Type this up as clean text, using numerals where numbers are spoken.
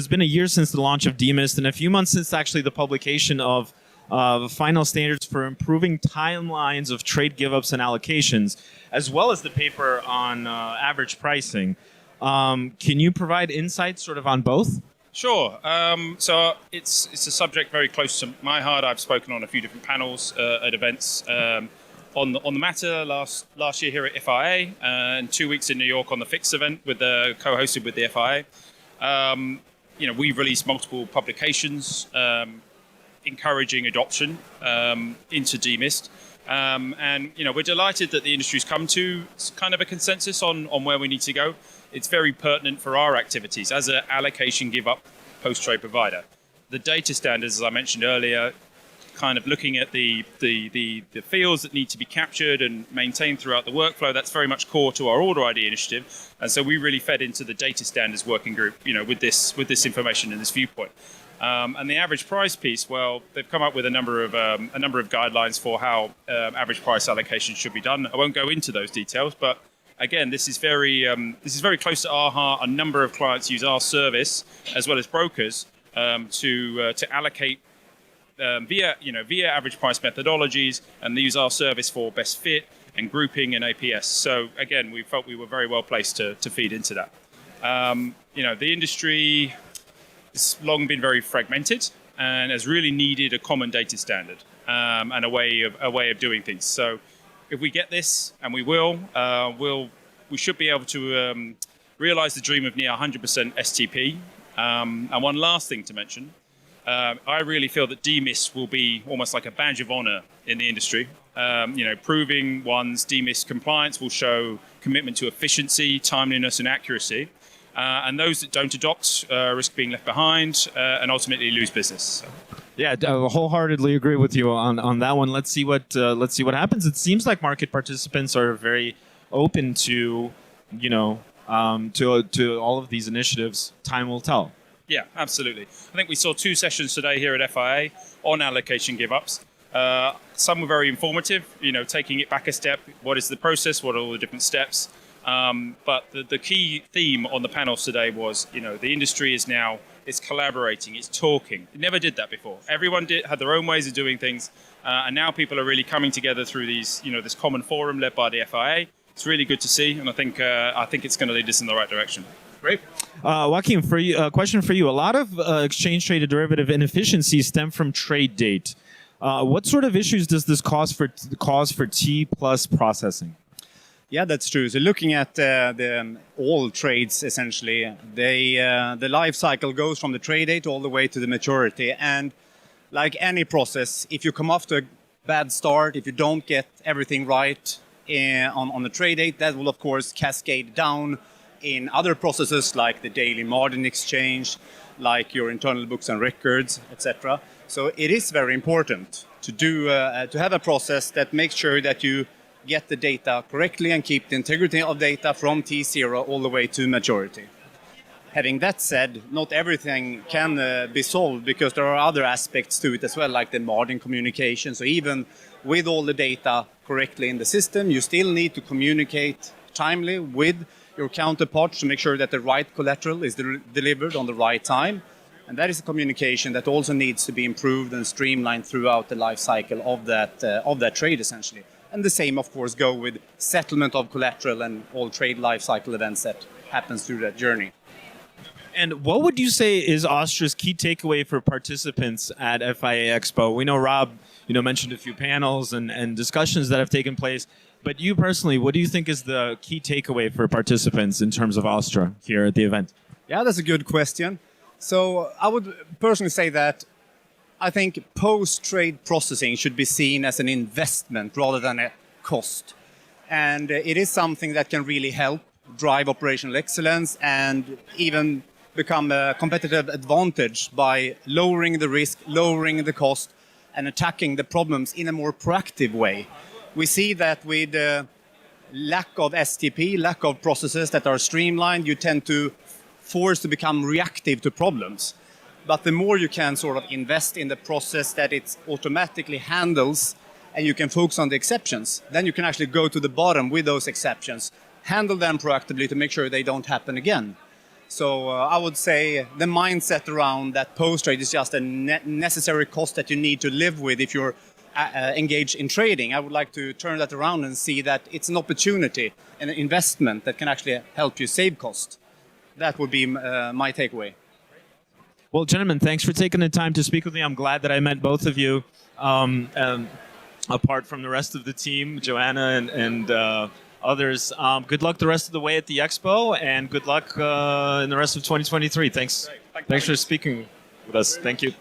been a year since the launch of DMIST and a few months since actually the publication of final standards for improving timelines of trade give-ups and allocations, as well as the paper on average pricing. Can you provide insights sort of on both? Sure. So it's a subject very close to my heart. I've spoken on a few different panels at events on the matter last year here at FIA, and 2 weeks in New York on the FIX event with co-hosted with the FIA. We've released multiple publications encouraging adoption into DMIST. And we're delighted that the industry's come to kind of a consensus on where we need to go. It's very pertinent for our activities as an allocation give-up post-trade provider. The data standards, as I mentioned earlier, kind of looking at the fields that need to be captured and maintained throughout the workflow, that's very much core to our Order ID initiative. And so we really fed into the data standards working group, with this information and this viewpoint. And the average price piece, well, they've come up with a number of guidelines for how average price allocation should be done. I won't go into those details, but again, this is very close to our heart. A number of clients use our service as well as brokers to allocate via average price methodologies, and they use our service for best fit and grouping and APS. So again, we felt we were very well placed to feed into that. The industry has long been very fragmented and has really needed a common data standard and a way of doing things. So if we get this, and we will, we should be able to realize the dream of near 100% STP. And one last thing to mention, I really feel that DMIST will be almost like a badge of honor in the industry. Proving one's DMIST compliance will show commitment to efficiency, timeliness, and accuracy. And those that don't adopt risk being left behind and ultimately lose business. So. Yeah, I wholeheartely agree with you on that one. Let's see what happens. It seems like market participants are very open to to all of these initiatives. Time will tell. Yeah, absolutely. I think we saw 2 sessions today here at FIA on allocation give-ups. Some were very informative. Taking it back a step. What is the process? What are all the different steps? But the key theme on the panels today was, the industry is now, it's collaborating, it's talking. It never did that before. Everyone had their own ways of doing things, and now people are really coming together through these, this common forum led by the FIA. It's really good to see, and I think it's going to lead us in the right direction. Great. Joakim, for you, a question for you. A lot of exchange-traded derivative inefficiencies stem from trade date. What sort of issues does this cause for T plus processing? Yeah, that's true. So looking at all trades, essentially, the life cycle goes from the trade date all the way to the maturity. And like any process, if you come off to a bad start, if you don't get everything right on the trade date, that will, of course, cascade down in other processes like the daily margin exchange, like your internal books and records, etc. So it is very important to have a process that makes sure that you get the data correctly and keep the integrity of data from T0 all the way to maturity. Having that said, not everything can be solved because there are other aspects to it as well, like the margin communication. So even with all the data correctly in the system, you still need to communicate timely with your counterparts to make sure that the right collateral is delivered on the right time. And that is a communication that also needs to be improved and streamlined throughout the life cycle of that trade, essentially. And the same, of course, go with settlement of collateral and all trade life cycle events that happens through that journey. And what would you say is OSTTRA's key takeaway for participants at FIA EXPO? We know Rob, mentioned a few panels and discussions that have taken place. But you personally, what do you think is the key takeaway for participants in terms of OSTTRA here at the event? Yeah, that's a good question. So I would personally say that I think post-trade processing should be seen as an investment rather than a cost. And it is something that can really help drive operational excellence and even become a competitive advantage by lowering the risk, lowering the cost, and attacking the problems in a more proactive way. We see that with lack of STP, lack of processes that are streamlined, you tend to force to become reactive to problems. But the more you can sort of invest in the process that it automatically handles and you can focus on the exceptions, then you can actually go to the bottom with those exceptions, handle them proactively to make sure they don't happen again. So I would say the mindset around that post-trade is just a necessary cost that you need to live with if you're engaged in trading. I would like to turn that around and see that it's an opportunity, an investment that can actually help you save cost. That would be my takeaway. Well, gentlemen, thanks for taking the time to speak with me. I'm glad that I met both of you. Apart from the rest of the team, Joanna and others. Good luck the rest of the way at the Expo, and good luck in the rest of 2023. Thanks for speaking with us. Thank you.